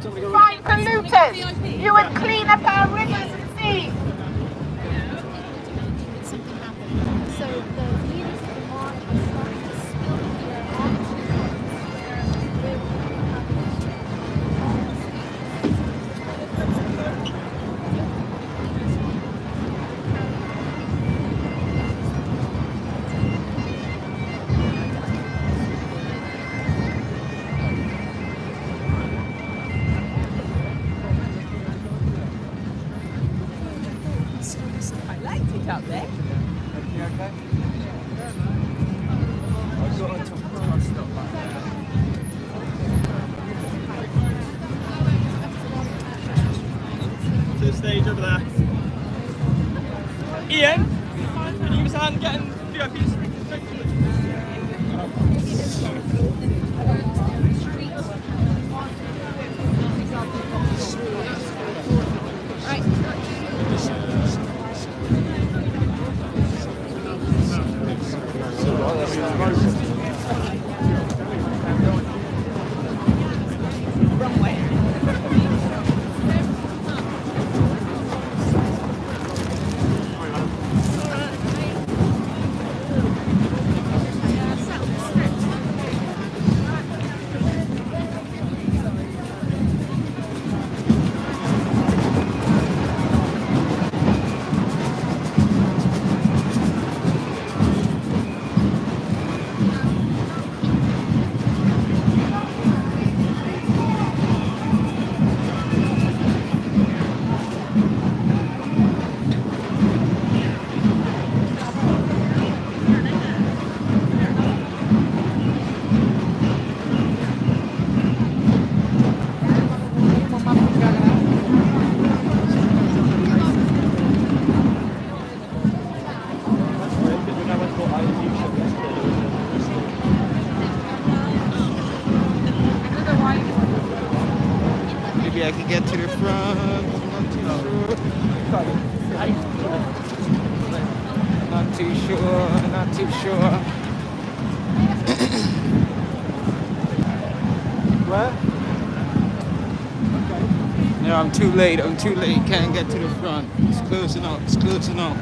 Find polluters. You would clean up our rivers and seas. Something happened. So the leaders of the march are starting to spill I liked it up there. To the stage over there. Ian, can you give us a hand getting VIPs? Maybe I can get to the front. Not too sure. Not too sure. Where? No, I'm too late. I'm too late. Can't get to the front. It's closing up. It's closing up.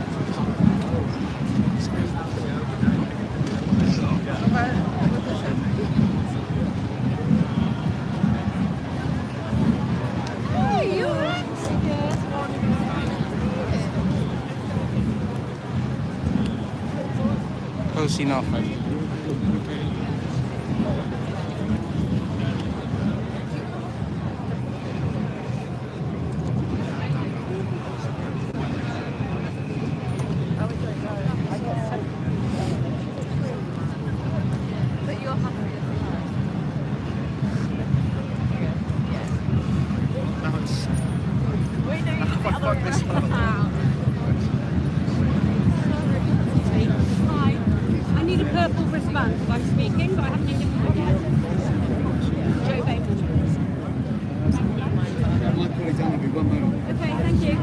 Close enough, I mean. Hi, I need a purple wristband because I'm speaking, but I haven't used it yet. Joe Bateman. Okay, thank you.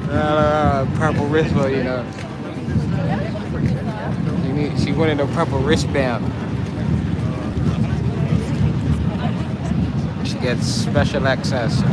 Oh, Purple wristband, you know. She wanted a purple wristband. She gets special access.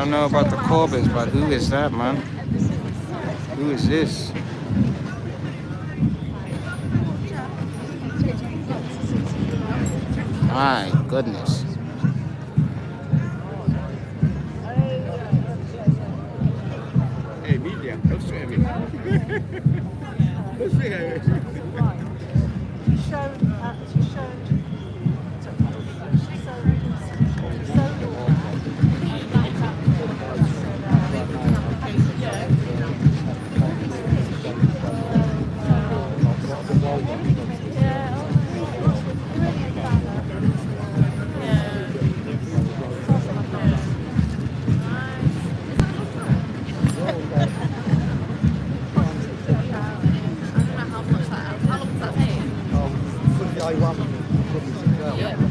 don't know about the Corbins, but who is that, man? Who is this? My goodness. Hey, media, don't swear me. Don't swear me.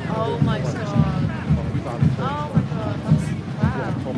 Oh my god. Oh my god. That's, wow.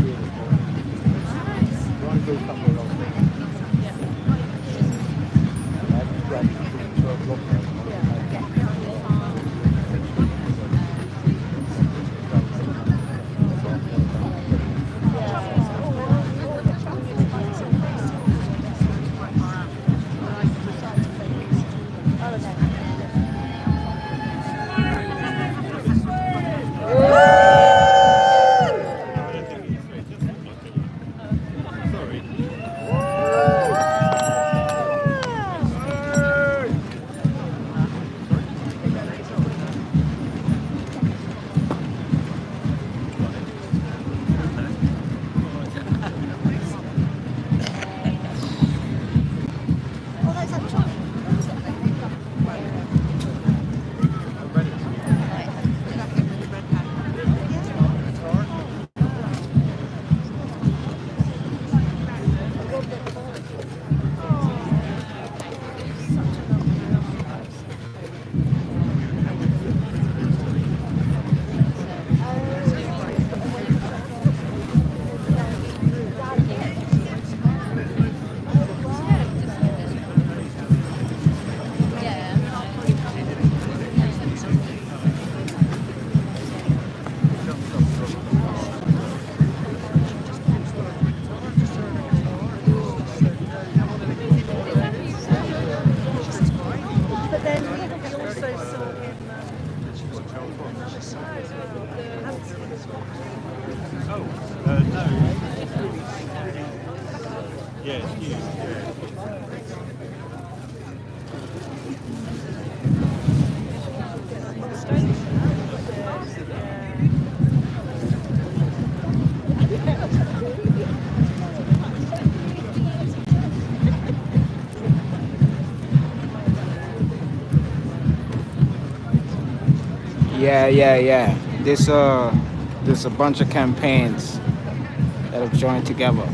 Yeah. There's a bunch of campaigns that have joined together.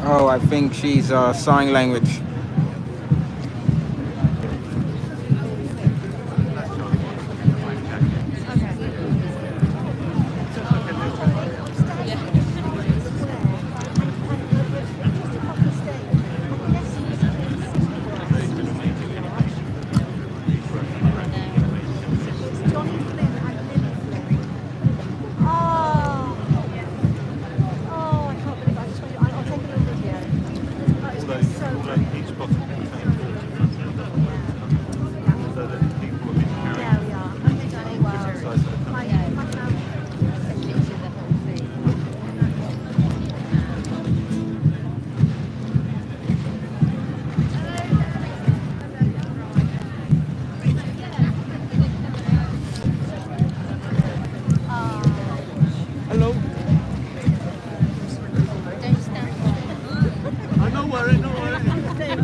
Oh, I think she's sign language. I can't believe I just want you. I'll take a little video. That is so good.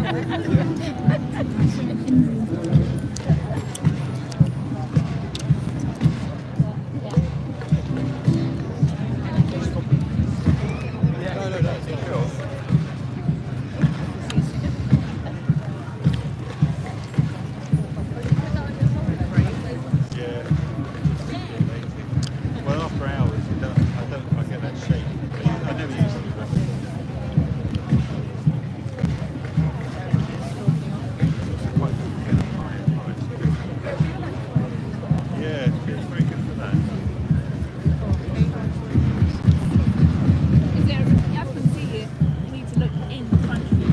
Yeah. Well, after hours, I don't quite get that shape. I never used to. Yeah, it's very good for that. Is there, I can see you. You need to look in front of you.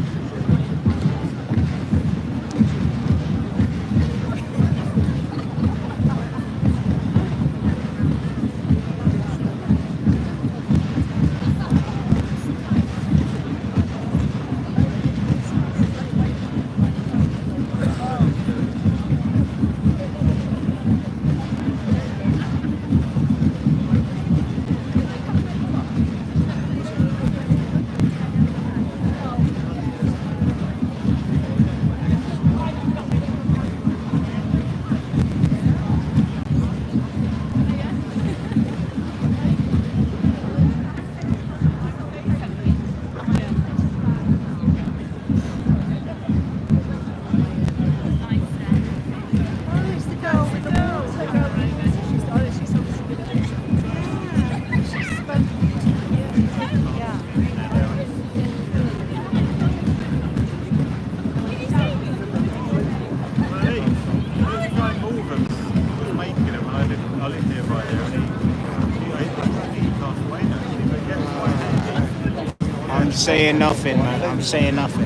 Hey, there's a guy Morgan was making them, and I lived nearby there, and he passed away actually, but yeah, I'm saying nothing, man. I'm saying nothing.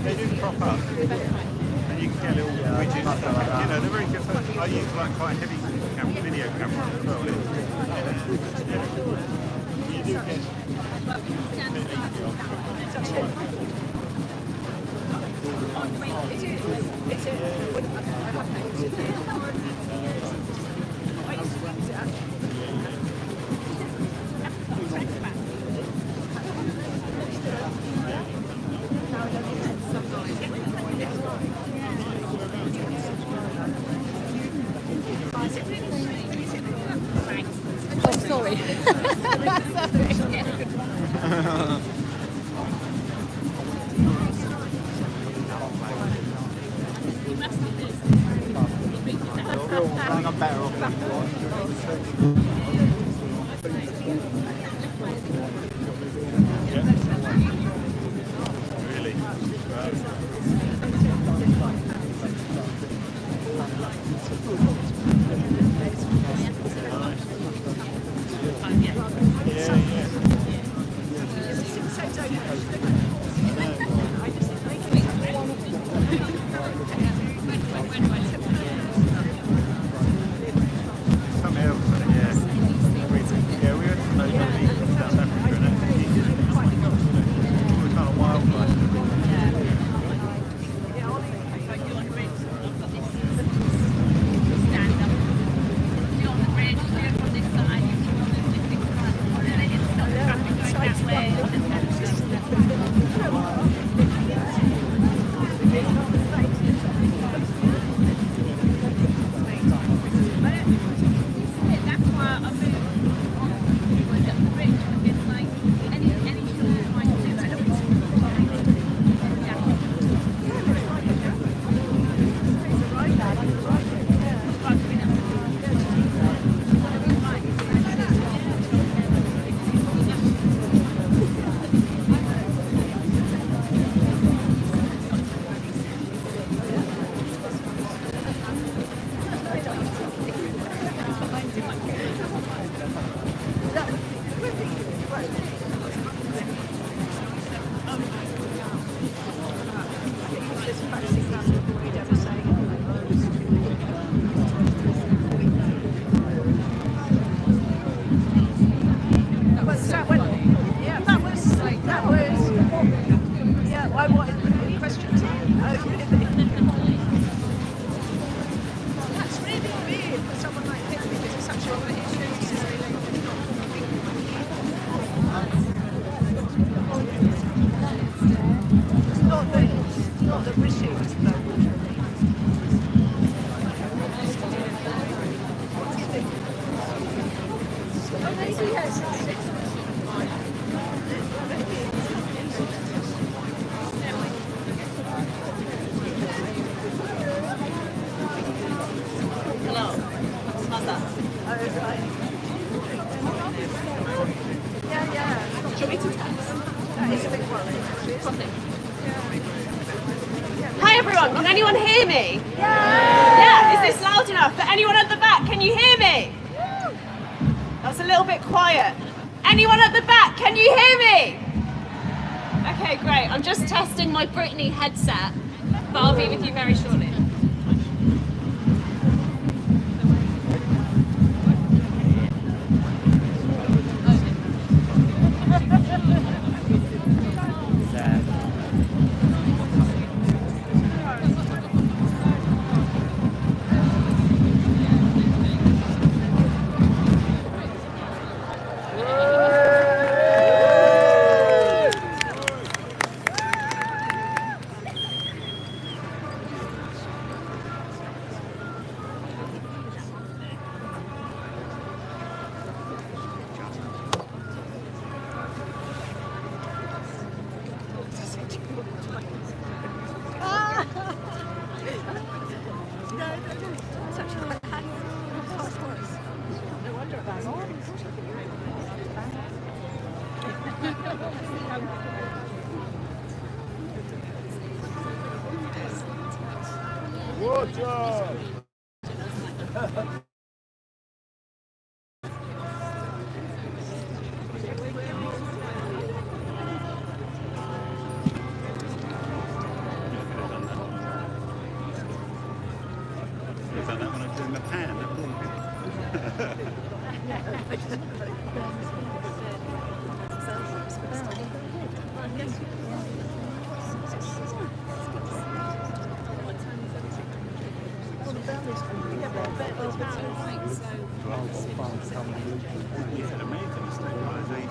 they do crop up, and you can get little widgets. You know, they're very good for, I use like quite heavy video cameras as well. You do get Oh, sorry. I'm better off. really. Something else, yeah. Hello. How's that? Yeah, yeah. Do you want me to text? That is a big worry. Probably. Hi everyone, can anyone hear me? Yeah, is this loud enough? For anyone at the back, can you hear me? That's a little bit quiet. Anyone at the back, can you hear me? Okay, great. I'm just testing my Britney headset, but I'll be with you very shortly. Is that when I'm doing the pan? Yeah, amazing stabilisation.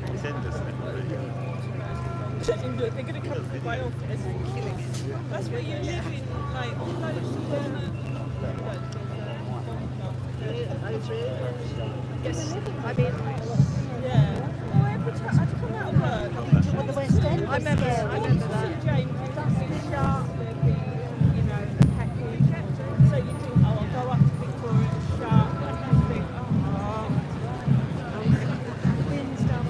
It's endless. They're going to come to my office and kill it. That's where you live in, like, all those. Yes, I mean, yeah. Oh, every time I come out of work, On the West End. I remember that. James, it's sharp, there'd be, you know, a package. So you think, oh, I'll go up to Victoria, it's sharp, and you think, winds down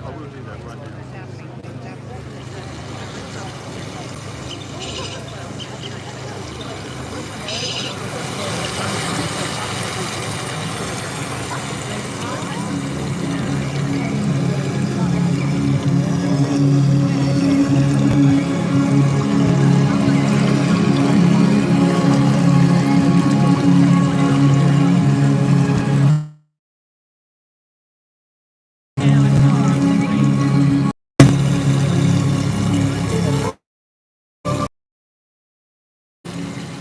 I will do that right now.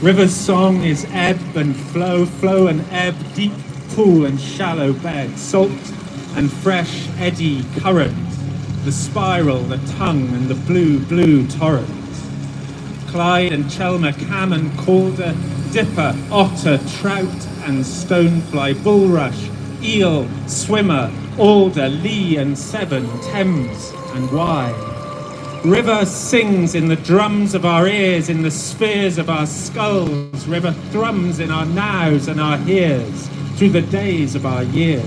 River's song is ebb and flow, flow and ebb, deep pool and shallow bed, salt and fresh eddy current, the spiral, the tongue and the blue, blue torrent. Clyde and Chelmer, Cammon, Calder, Dipper, Otter, Trout and Stonefly, Bulrush, Eel, Swimmer, Alder, Lee and Severn, Thames and Wye. River sings in the drums of our ears, in the spheres of our skulls. River thrums in our nows and our heres, through the days of our years.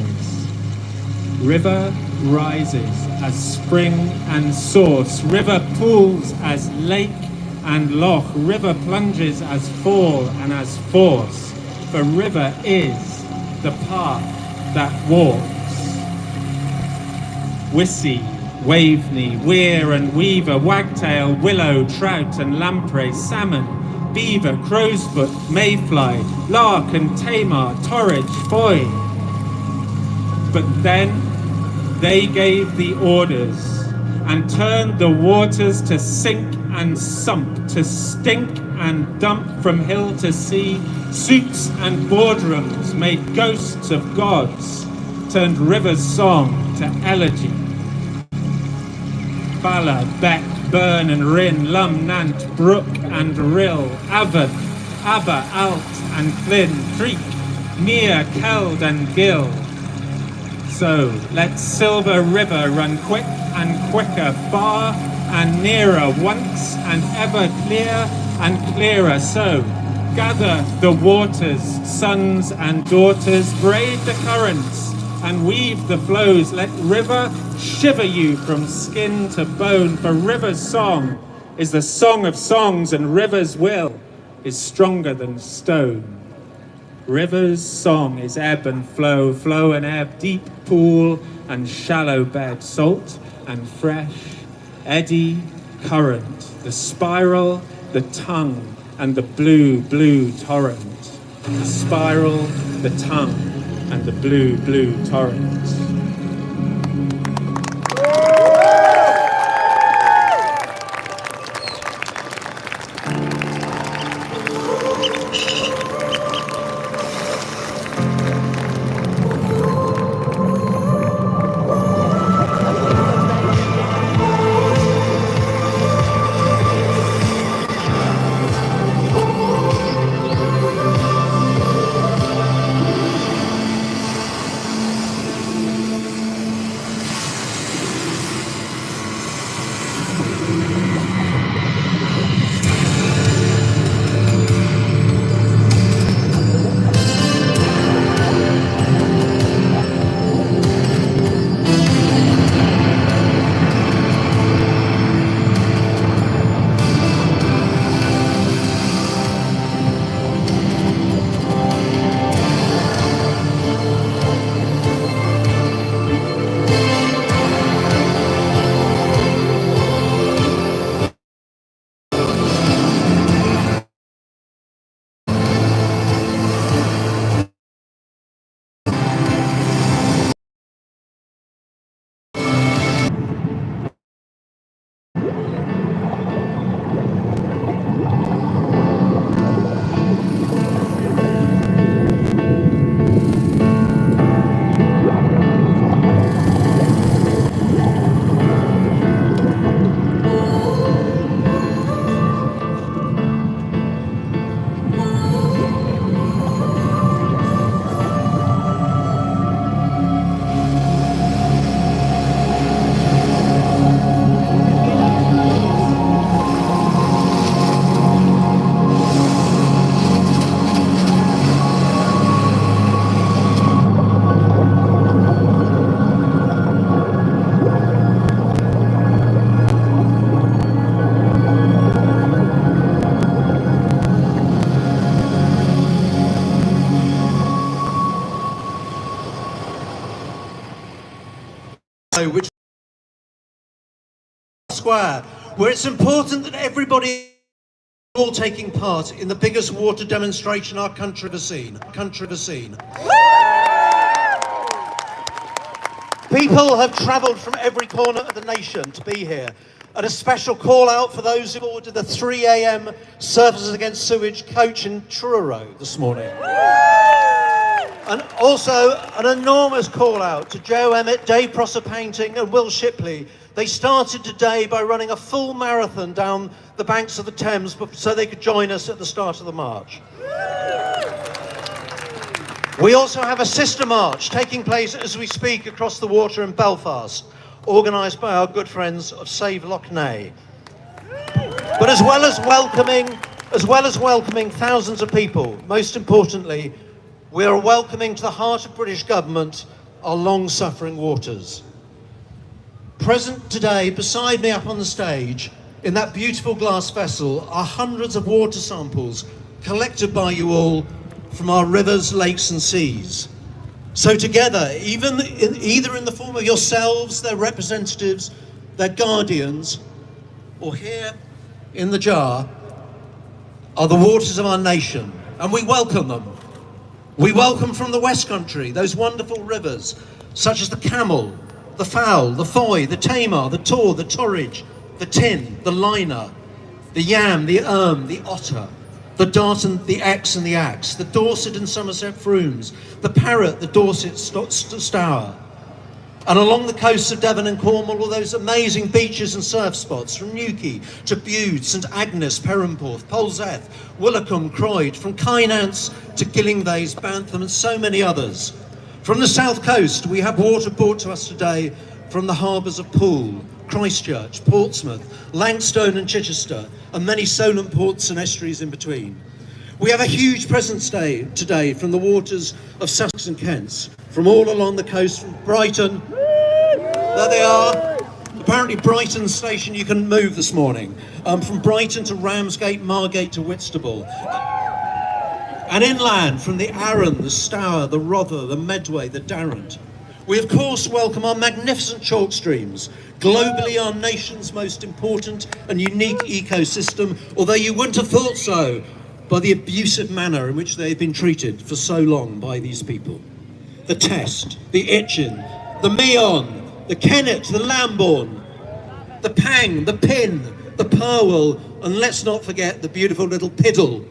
River rises as spring and source. River pools as lake and loch. River plunges as fall and as force. For river is the path that walks. Wissy, Waveney, Weir and Weaver, Wagtail, Willow, Trout and Lamprey, Salmon, Beaver, Crowsfoot, Mayfly, Lark and Tamar, Torridge, Foy. But then they gave the orders and turned the waters to sink and sump, to stink and dump from hill to sea. Suits and boardrooms made ghosts of gods, turned river's song to elegy. Bala, Beck, Burn and Rhin, Lum, Nant, Brook and Rill, Avon, Abba, Alt and Flynn, Creek, Mere, Keld and Gill. So let Silver River run quick and quicker, far and nearer, once and ever clear and clearer. So gather the waters, sons and daughters, braid the currents and weave the flows. Let river shiver you from skin to bone, for river's song is the song of songs, and river's will is stronger than stone. River's song is ebb and flow, flow and ebb, deep pool and shallow bed, salt and fresh, eddy, current, the spiral, the tongue, and the blue, blue torrent. The spiral, the tongue, and the blue, blue torrent. which Square, where it's important that everybody all taking part in the biggest water demonstration our country has seen. People have travelled from every corner of the nation to be here. And a special call out for those who've ordered the 3 a.m. Surfers Against Sewage coach in Truro this morning. And also an enormous call out to Joe Emmett, Dave Prosser Painting and Will Shipley. They started today by running a full marathon down the banks of the Thames so they could join us at the start of the march. We also have a sister march taking place as we speak across the water in Belfast, organised by our good friends of Save Lough Neagh. But as well as welcoming thousands of people, most importantly, we are welcoming to the heart of British government our long-suffering waters. Present today, beside me up on the stage, in that beautiful glass vessel, are hundreds of water samples collected by you all from our rivers, lakes and seas. So together, either in the form of yourselves, their representatives, their guardians, or here in the jar, are the waters of our nation, and we welcome them. We welcome from the West Country those wonderful rivers, such as the Camel, the Fowl, the Foy, the Tamar, the Tor, the Torridge, the Tin, the Liner, the Yam, the Erm, the Otter, the Dart and the Exe and the Axe, the Dorset and Somerset Frumes, the Parrot, the Dorset Stour. And along the coasts of Devon and Cornwall, all those amazing beaches and surf spots, from Newquay to Bude, St Agnes, Perranporth, Polzeth, Willicombe, Croyd, from Kynance to Gillingvays, Bantham and so many others. From the south coast, we have water brought to us today from the harbours of Poole, Christchurch, Portsmouth, Langstone and Chichester, and many Solent ports and estuaries in between. We have a huge presence today from the waters of Sussex and Kent, from all along the coast, from Brighton. There they are. Apparently Brighton station you can move this morning. From Brighton to Ramsgate, Margate to Whitstable. And inland from the Arun, the Stour, the Rother, the Medway, the Darrant. We of course welcome our magnificent chalk streams, globally our nation's most important and unique ecosystem, although you wouldn't have thought so by the abusive manner in which they've been treated for so long by these people. The Test, the Itchen, the Meon, the Kennet, the Lambourne, the Pang, the Pin, the Purwell, and let's not forget the beautiful little Piddle.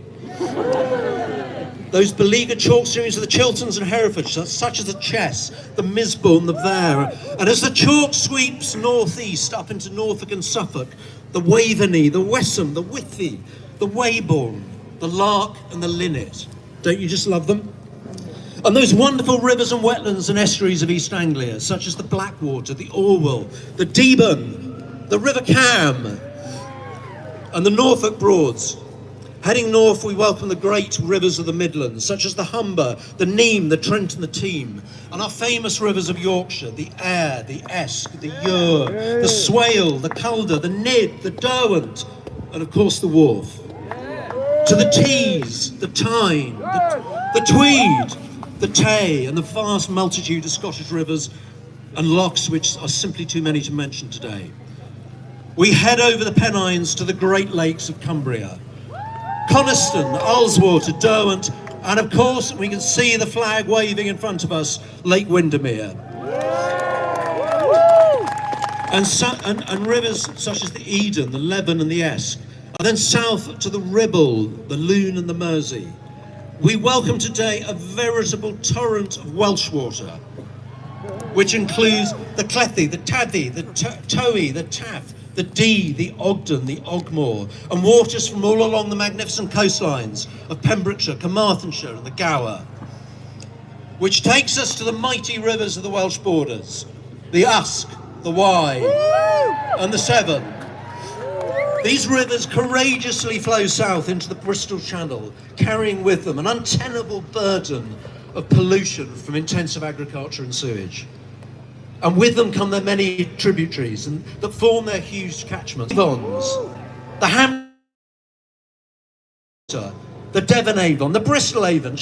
Those beleaguered chalk streams of the Chilterns and Herefordshire, such as the Chess, the Misbourne, the Vere. And as the chalk sweeps northeast up into Norfolk and Suffolk, the Waveney, the Wessam, the Withy, the Weybourne, the Lark and the Linnet. Don't you just love them? And those wonderful rivers and wetlands and estuaries of East Anglia, such as the Blackwater, the Orwell, the Deben, the River Cam, and the Norfolk Broads. Heading north, we welcome the great rivers of the Midlands, such as the Humber, the Neem, the Trent and the Team, and our famous rivers of Yorkshire, the Aire, the Esk, the Ure, the Swale, the Calder, the Nid, the Derwent, and of course the Wharfe. To the Tees, the Tyne, the Tweed, the Tay, and the vast multitude of Scottish rivers and lochs which are simply too many to mention today. We head over the Pennines to the Great Lakes of Cumbria, Coniston, Ullswater, Derwent, and of course we can see the flag waving in front of us, Lake Windermere. And rivers such as the Eden, the Leven and the Esk, and then south to the Ribble, the Lune and the Mersey. We welcome today a veritable torrent of Welsh water, which includes the Clethy, the Taddy, the Towy, the Taff, the Dee, the Ogden, the Ogmore, and waters from all along the magnificent coastlines of Pembrokeshire, Carmarthenshire and the Gower, which takes us to the mighty rivers of the Welsh borders, the Usk, the Wye and the Severn. These rivers courageously flow south into the Bristol Channel, carrying with them an untenable burden of pollution from intensive agriculture and sewage. And with them come their many tributaries that form their huge catchments. The Avons, the Ham, the Devon Avon, the Bristol Avon,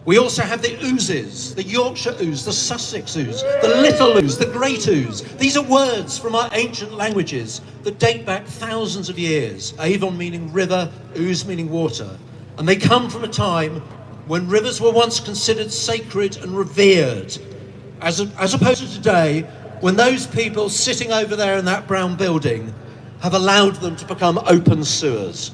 We also have the oozes, the Yorkshire ooze, the Sussex ooze, the little ooze, the great ooze. These are words from our ancient languages that date back thousands of years. Avon meaning river, ooze meaning water. And they come from a time when rivers were once considered sacred and revered, as opposed to today, when those people sitting over there in that brown building have allowed them to become open sewers.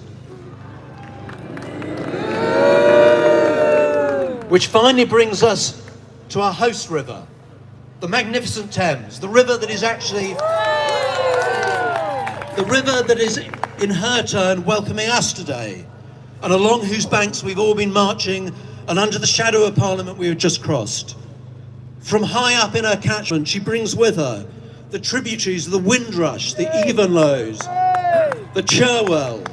Which finally brings us to our host river, the magnificent Thames, the river that is actually, the river that is in her turn welcoming us today, and along whose banks we've all been marching, and under the shadow of Parliament we have just crossed. From high up in her catchment, she brings with her the tributaries of the Windrush, the Evenlows, the Cherwell,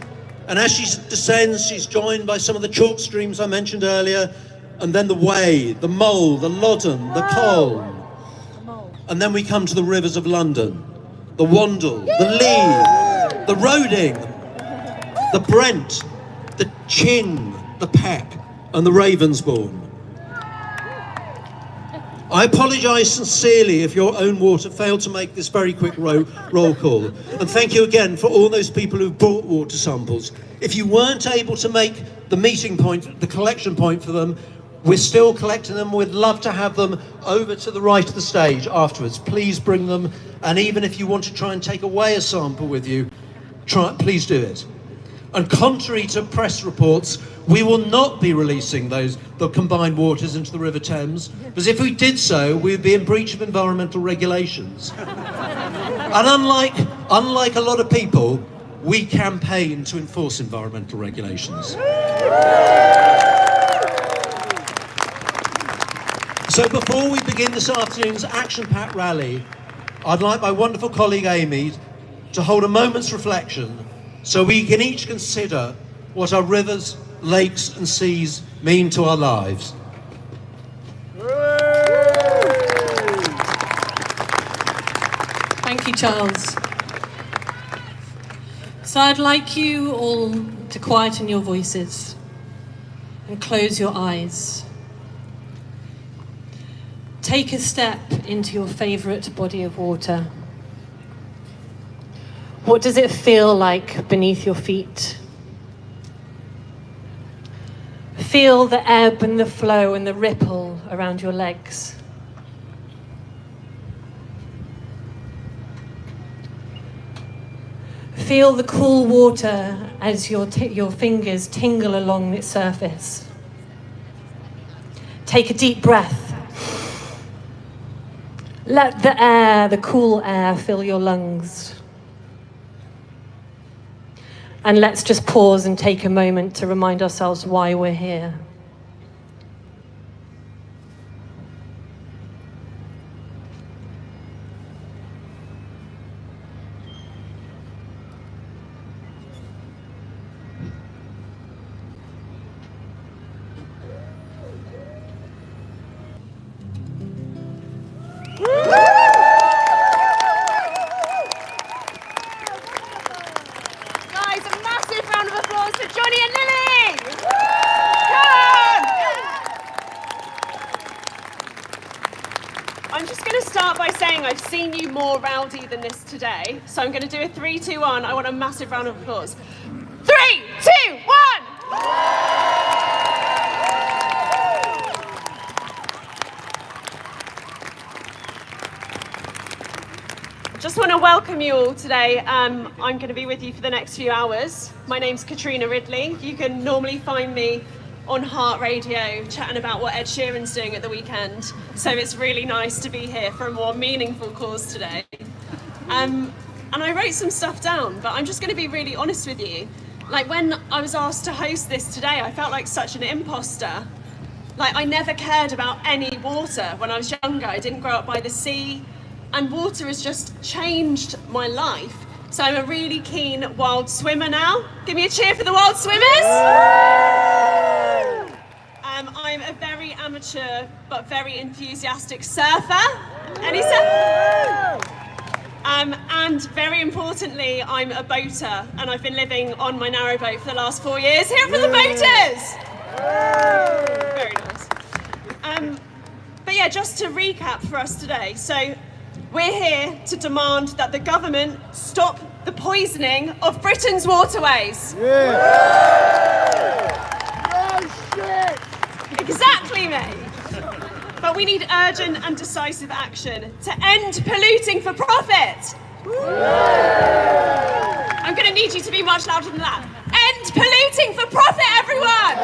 and as she descends, she's joined by some of the chalk streams I mentioned earlier, and then the Wey, the Mole, the Loddon, the Colne. And then we come to the rivers of London, the Wandle, the Lee, the Roding, the Brent, the Chin, the Peck, and the Ravensbourne. I apologise sincerely if your own water failed to make this very quick roll call. And thank you again for all those people who've brought water samples. If you weren't able to make the meeting point, the collection point for them, we're still collecting them. We'd love to have them over to the right of the stage afterwards. Please bring them. And even if you want to try and take away a sample with you, please do it. And contrary to press reports, we will not be releasing the combined waters into the River Thames, because if we did so, we'd be in breach of environmental regulations. And unlike a lot of people, we campaign to enforce environmental regulations. So before we begin this afternoon's action-packed rally, I'd like my wonderful colleague Amy to hold a moment's reflection so we can each consider what our rivers, lakes and seas mean to our lives. Thank you, Charles. So I'd like you all to quieten your voices and close your eyes. Take a step into your favourite body of water. What does it feel like beneath your feet? Feel the ebb and the flow and the ripple around your legs. Feel the cool water as your fingers tingle along its surface. Take a deep breath. Let the air, the cool air, fill your lungs. And let's just pause and take a moment to remind ourselves why we're here. Guys, a massive round of applause for Johnny and Lily! I'm just going to start by saying I've seen you more rowdy than this today, so I'm going to do a 3, 2, 1. I want a massive round of applause. 3, 2, 1! Just want to welcome you all today. I'm going to be with you for the next few hours. My name's Katrina Ridley. You can normally find me on Heart Radio chatting about what Ed Sheeran's doing at the weekend. So it's really nice to be here for a more meaningful cause today. And I wrote some stuff down, but I'm just going to be really honest with you. Like when I was asked to host this today, I felt like such an imposter. Like I never cared about any water when I was younger. I didn't grow up by the sea. And water has just changed my life. So I'm a really keen wild swimmer now. Give me a cheer for the wild swimmers. I'm a very amateur but very enthusiastic surfer. Any surfer? And very importantly, I'm a boater and I've been living on my narrowboat for the last 4 years. Here for the boaters! Very nice. But yeah, just to recap for us today. So we're here to demand that the government stop the poisoning of Britain's waterways. Exactly, mate. But we need urgent and decisive action to end polluting for profit. I'm going to need you to be much louder than that. End polluting for profit, everyone!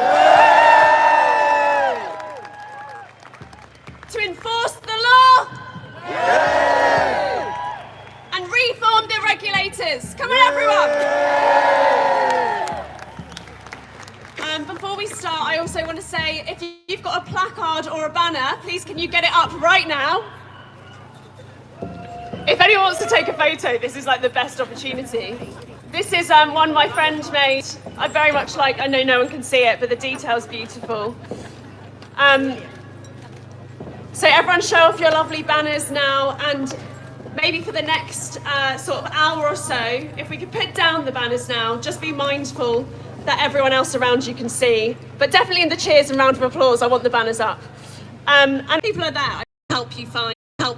To enforce the law and reform the regulators. Come on, everyone! Before we start, I also want to say, if you've got a placard or a banner, please can you get it up right now? If anyone wants to take a photo, this is like the best opportunity. This is one my friend made. I very much like, I know no one can see it, but the detail's beautiful. So everyone show off your lovely banners now, and maybe for the next sort of hour or so, if we could put down the banners now, just be mindful that everyone else around you can see. But definitely in the cheers and round of applause, I want the banners up. And people are there. I can help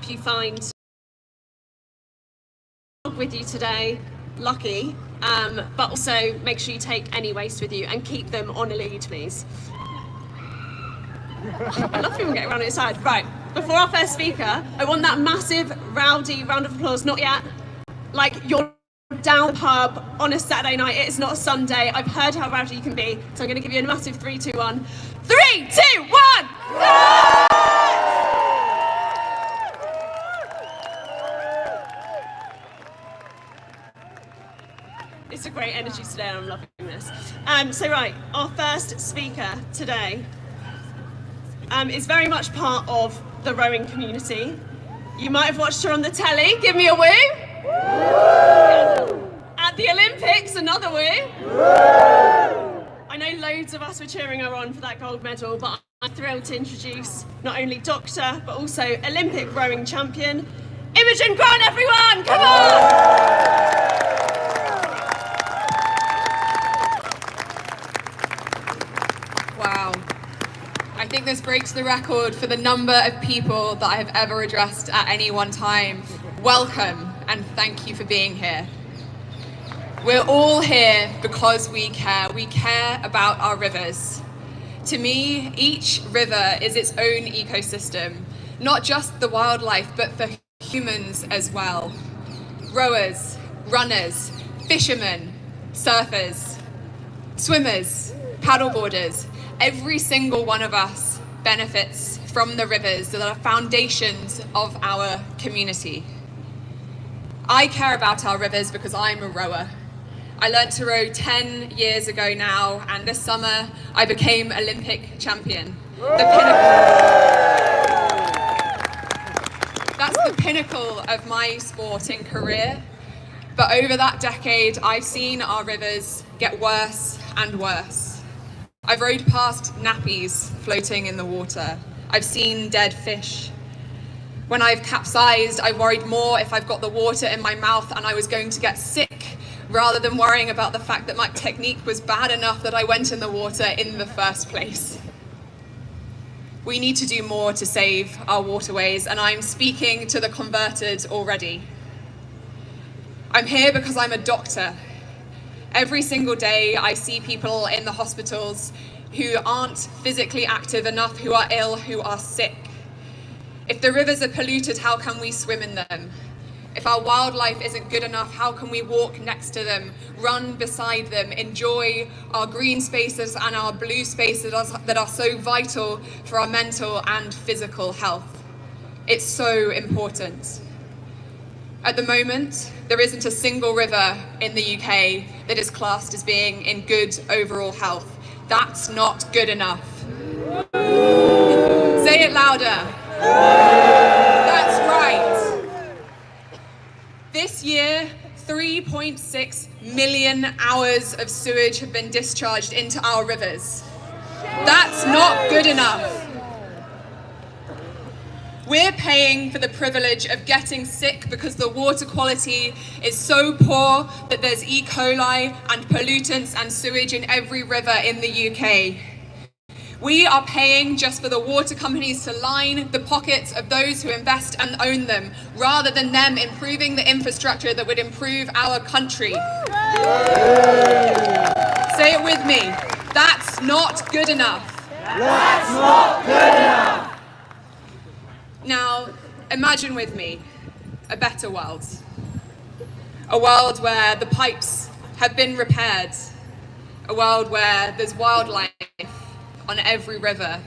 you find with you today, lucky, but also make sure you take any waste with you and keep them on a lead, please. I love people getting around outside. Right, before our first speaker, I want that massive, rowdy round of applause. Not yet. Like you're down the pub on a Saturday night. It is not a Sunday. I've heard how rowdy you can be, so I'm going to give you a massive 3, 2, 1. 3, 2, 1! It's a great energy today, and I'm loving this. So right, our first speaker today is very much part of the rowing community. You might have watched her on the telly. Give me a woo. At the Olympics, another woo. I know loads of us were cheering her on for that gold medal, but I'm thrilled to introduce not only doctor, but also Olympic rowing champion, Imogen Grant, everyone, come on! Wow. I think this breaks the record for the number of people that I have ever addressed at any one time. Welcome, and thank you for being here. We're all here because we care. We care about our rivers. To me, each river is its own ecosystem, not just the wildlife, but for humans as well. Rowers, runners, fishermen, surfers, swimmers, paddleboarders, every single one of us benefits from the rivers that are foundations of our community. I care about our rivers because I'm a rower. I learned to row 10 years ago now, and this summer I became Olympic champion. That's the pinnacle of my sporting career. But over that decade, I've seen our rivers get worse and worse. I've rowed past nappies floating in the water. I've seen dead fish. When I've capsized, I worried more if I've got the water in my mouth and I was going to get sick, rather than worrying about the fact that my technique was bad enough that I went in the water in the first place. We need to do more to save our waterways, and I'm speaking to the converted already. I'm here because I'm a doctor. Every single day I see people in the hospitals who aren't physically active enough, who are ill, who are sick. If the rivers are polluted, how can we swim in them? If our wildlife isn't good enough, how can we walk next to them, run beside them, enjoy our green spaces and our blue spaces that are so vital for our mental and physical health? It's so important. At the moment, there isn't a single river in the UK that is classed as being in good overall health. That's not good enough. Say it louder. That's right. This year, 3.6 million hours of sewage have been discharged into our rivers. That's not good enough. We're paying for the privilege of getting sick because the water quality is so poor that there's E. coli and pollutants and sewage in every river in the UK. We are paying just for the water companies to line the pockets of those who invest and own them, rather than them improving the infrastructure that would improve our country. Say it with me. That's not good enough. That's not good enough. Now, imagine with me a better world. A world where the pipes have been repaired. A world where there's wildlife on every river.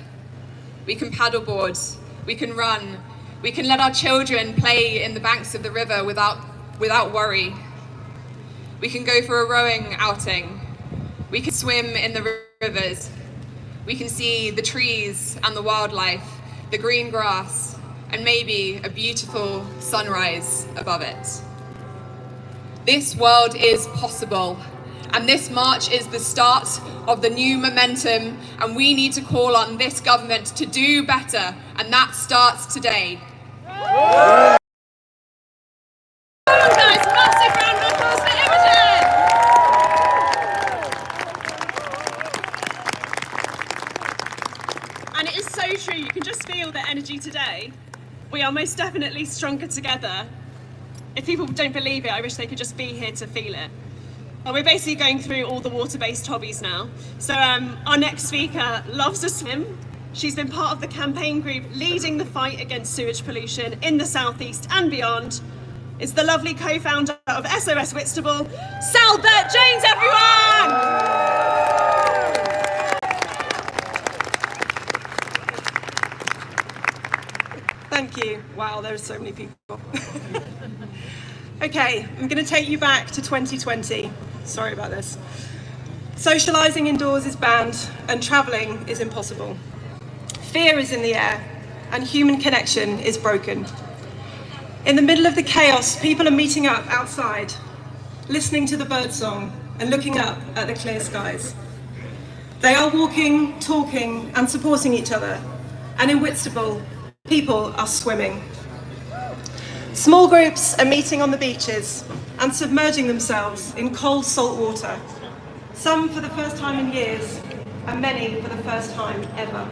We can paddleboard, we can run, we can let our children play in the banks of the river without worry. We can go for a rowing outing. We can swim in the rivers. We can see the trees and the wildlife, the green grass, and maybe a beautiful sunrise above it. This world is possible. And this march is the start of the new momentum, and we need to call on this government to do better, and that starts today. Guys, massive round of applause for Imogen! And it is so true, you can just feel the energy today. We are most definitely stronger together. If people don't believe it, I wish they could just be here to feel it. We're basically going through all the water-based hobbies now. So our next speaker loves to swim. She's been part of the campaign group leading the fight against sewage pollution in the southeast and beyond. It's the lovely co-founder of SOS Whitstable, Sal Burt-Jones, everyone! Thank you. Wow, there are so many people. Okay, I'm going to take you back to 2020. Sorry about this. Socialising indoors is banned and travelling is impossible. Fear is in the air and human connection is broken. In the middle of the chaos, people are meeting up outside, listening to the birdsong and looking up at the clear skies. They are walking, talking and supporting each other. And in Whitstable, people are swimming. Small groups are meeting on the beaches and submerging themselves in cold salt water, some for the first time in years, and many for the first time ever.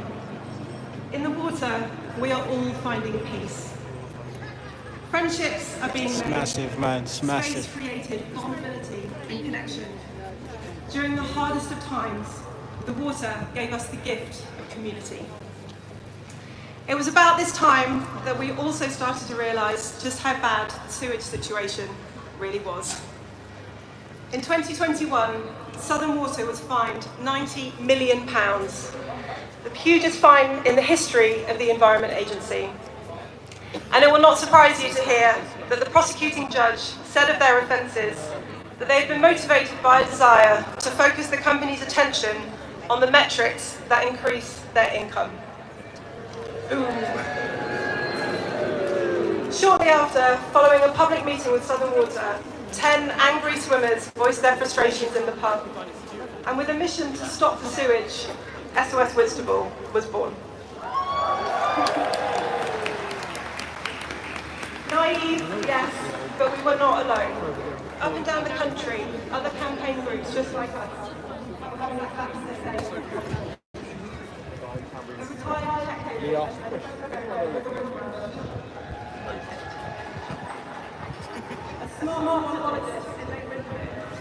In the water, we are all finding peace. Friendships are being made. Massive, man, it's massive. Space created vulnerability and connection. During the hardest of times, the water gave us the gift of community. It was about this time that we also started to realise just how bad the sewage situation really was. In 2021, Southern Water was fined £90 million, the hugest fine in the history of the Environment Agency. And it will not surprise you to hear that the prosecuting judge said of their offences that they had been motivated by a desire to focus the company's attention on the metrics that increase their income. Shortly after, following a public meeting with Southern Water, 10 angry swimmers voiced their frustrations in the pub. And with a mission to stop the sewage, SOS Whitstable was born. Naive, yes, but we were not alone. Up and down the country, other campaign groups just like us were having the facts to say. A small martyrologist in Lake Winfield.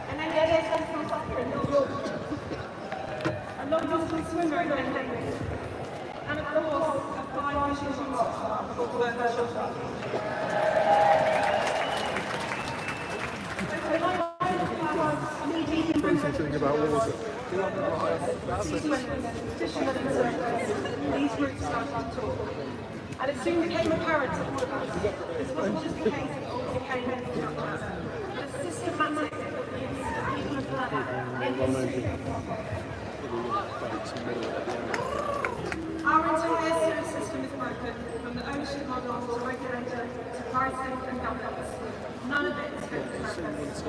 And then there is a soccer in New York. A long-distance swimmer in Lake. And of course, a fly fishing shooter called Burt. Something about water. These groups started to talk. And it soon became apparent to all of us. This wasn't just a case of all became infrastructure, but a systematic abuse of people of colour in this city. Our entire sewage system is broken, from the ownership model to regulator to pricing and governance. None of it is fit for purpose.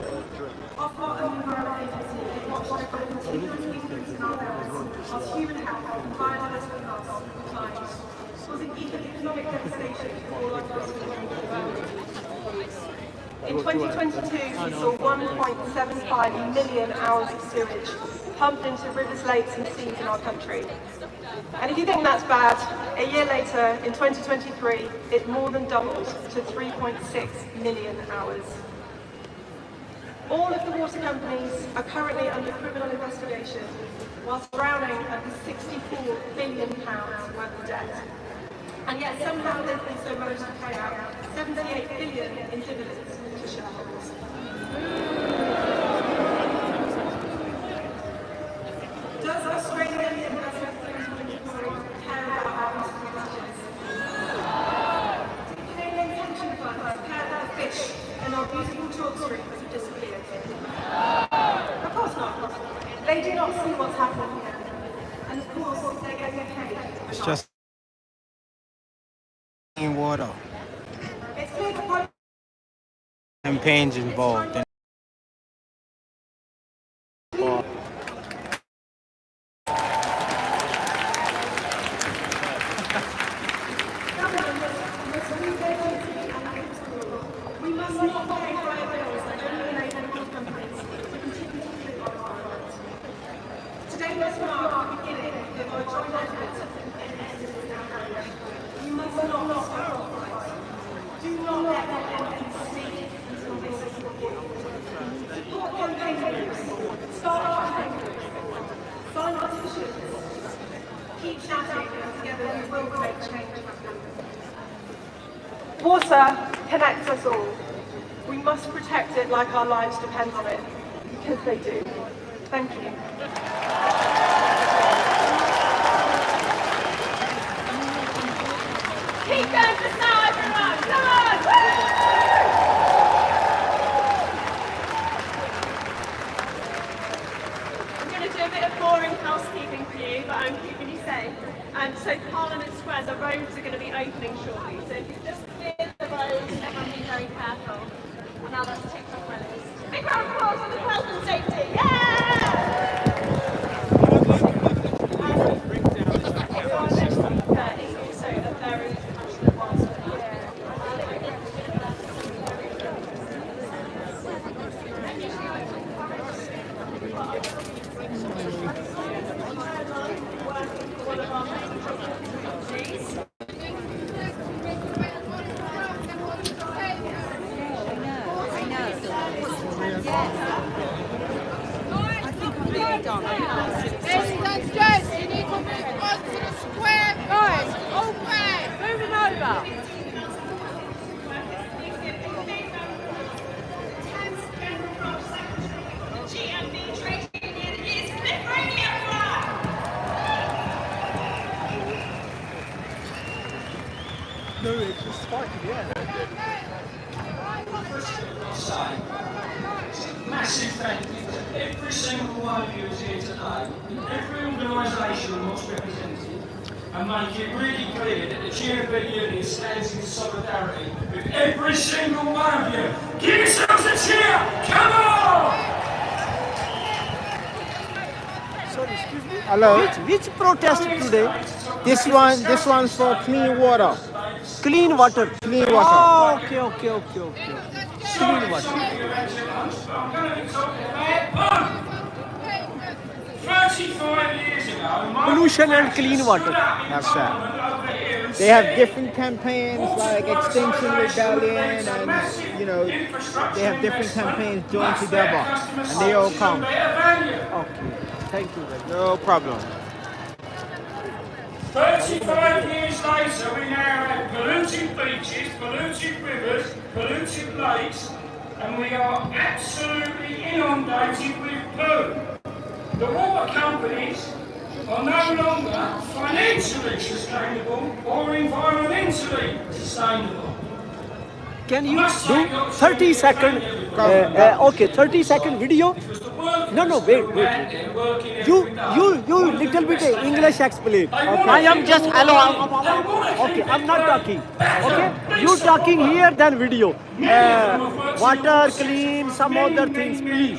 Ofwat and the Environment Agency have watched over the continuous increase in our bills, whilst human health and biodiversity loss decline, causing economic devastation for all our coastal environment. In 2022, we saw 1.75 million hours of sewage pumped into rivers, lakes and seas in our country. And if you think that's bad, a year later, in 2023, it more than doubled to 3.6 million hours. All of the water companies are currently under criminal investigation, whilst drowning under £64 billion worth of debt. And yet somehow they've been so managed to pay out £78 billion in dividends to shareholders. Does Australian investment care about our institutions? Do Canadian pension funds care about fish and our beautiful chalk streams have disappeared? Of course not. They do not see what's happening here. And of course, they're getting paid. It's just clean water. It's clear that Campaigns involved. we must not pay higher bills that only enable big companies to continue to live on our island. Today must mark the beginning of our joint efforts to end this area. We must not stop. Do not let them enemies speak until they support you. Support campaign groups. Start campaign groups. Sign petitions. Keep shouting, and together we will make change happen. Water connects us all. We must protect it like our lives depend on it, because they do. Thank you. Keep going just now, everyone! Come on! I'm going to do a bit of boring housekeeping for you, but I'm keeping you safe. So Parliament Square, the roads are going to be opening shortly. So if you just clear the roads, everyone be very careful. Now let's take off roads. Big round of applause for the health and safety. Yeah! So a very passionate whilst we're here. You need to move onto the square. Guys, open. Move them over. No, it's just spiky, yeah. Massive thank you to every single one of you who's here today, every organisation what's represented, and make it really clear that the GMB Union stands in solidarity with every single one of you. Give yourselves a cheer! Come on! Sorry, excuse me. Hello. Which protest today? This one's for clean water. Clean water. Clean water. Oh, okay. Clean water. I'm going to be talking about 35 years ago, Pollution and clean water. That's right. They have different campaigns like Extinction Rebellion and, they have different campaigns joined together and they all count. Okay. Thank you. No problem. 35 years later, we now have polluted beaches, polluted rivers, polluted lakes, and we are absolutely inundated with poo. The water companies are no longer financially sustainable or environmentally sustainable. Can you do 30-second? 30-second video. No, wait. You little bit English explain. Okay. I am just hello. Okay, I'm not talking. Okay, you talking here, then video. Water, clean, some other things, please.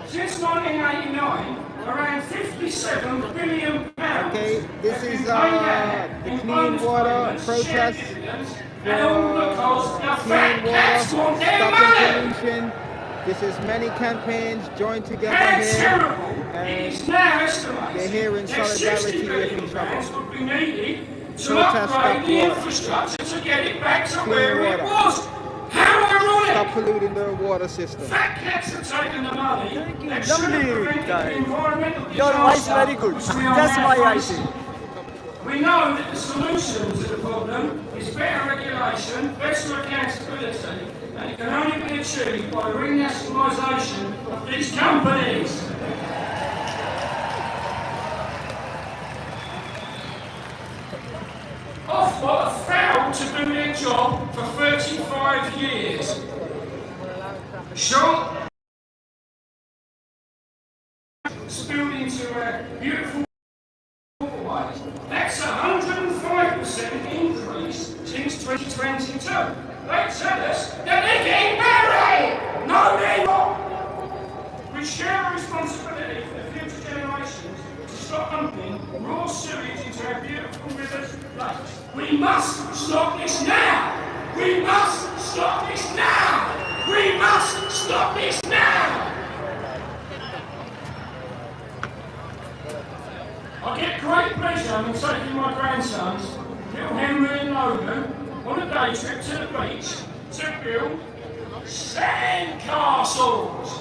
Since 1989, around 57 billion pounds. Okay, this is the clean water protest for clean water, stopping pollution. This is many campaigns joined together How here, terrible it is now estimated they're here in that solidarity 60 with billion each pounds other. would be needed to Protest upgrade stop the water. infrastructure to get it back to Clean where it water. was. How ironic! Stop polluting the water system. Fat cats have taken the money that should Lovely have prevented guy. the environmental Your voice disaster very good. which we are That's now why I facing. say. We know that the solution to the problem is better regulation, better accountability, and it can only be achieved by renationalisation of these companies. Ofwat have failed to do their job for 35 years. Sure, spilled into a beautiful waterway. That's a 105% increase since 2022. They tell us that they're getting married! No, they're not! We share a responsibility for the future generations to stop dumping raw sewage into our beautiful rivers and lakes. We must stop this now! We must stop this now! We must stop this now! I get great pleasure in taking my grandsons, little Henry and Logan, on a day trip to the beach to build sand castles.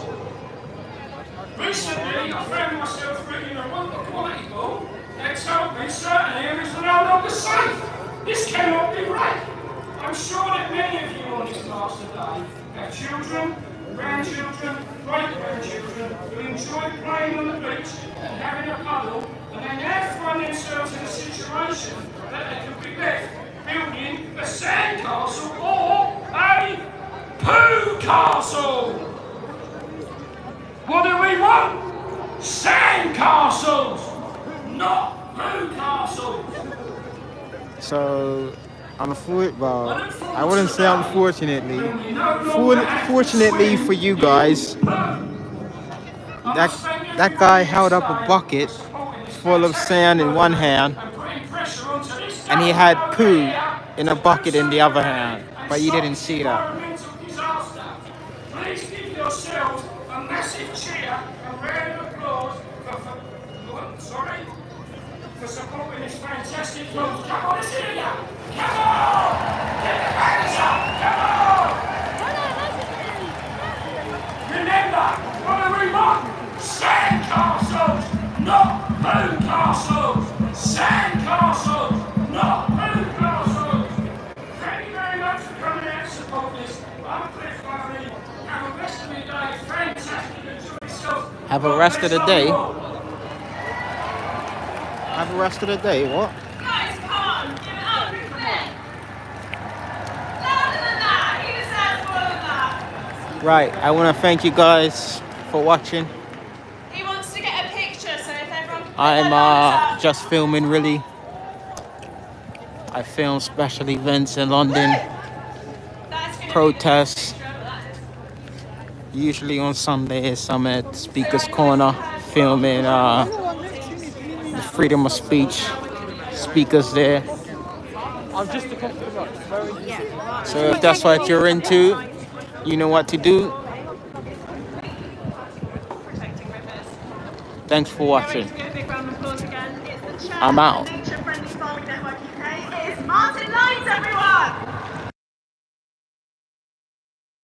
Recently, I found myself reading a wonderful article that told me certain areas are no longer safe. This cannot be right. I'm sure that many of you on this class today have children, grandchildren, great-grandchildren who enjoy playing on the beach and having a puddle, and they now find themselves in a situation that they could be left building a sandcastle or a poo castle. What do we want? Sandcastles, not poo castles. So, I wouldn't say unfortunately. Fortunately for you guys, that guy held up a bucket full of sand in one hand, and he had poo in a bucket in the other hand, but you didn't see that. Please give yourselves a massive cheer and round of applause for supporting this fantastic cause. Come on, let's hear ya! Come on! Get the banners up! Come on! Remember, what do we want? Sand castles, not poo castles! Sand castles, not poo castles! Thank you very much for coming out to support this. I'm Cliff Murray. Have a rest of your day. Fantastic. Enjoy yourself. Have a rest of the day? Have a rest of the day, what? Guys, come on, give it up, come on. Louder than that, you deserve more than that. Right, I want to thank you guys for watching. He wants to get a picture, so if everyone can put I'm their hands up. just filming really. I film special events in London, protests. Usually on Sundays I'm at Speaker's Corner filming the freedom of speech speakers there. So if that's what you're into, you know what to do. Thanks for watching. I'm out.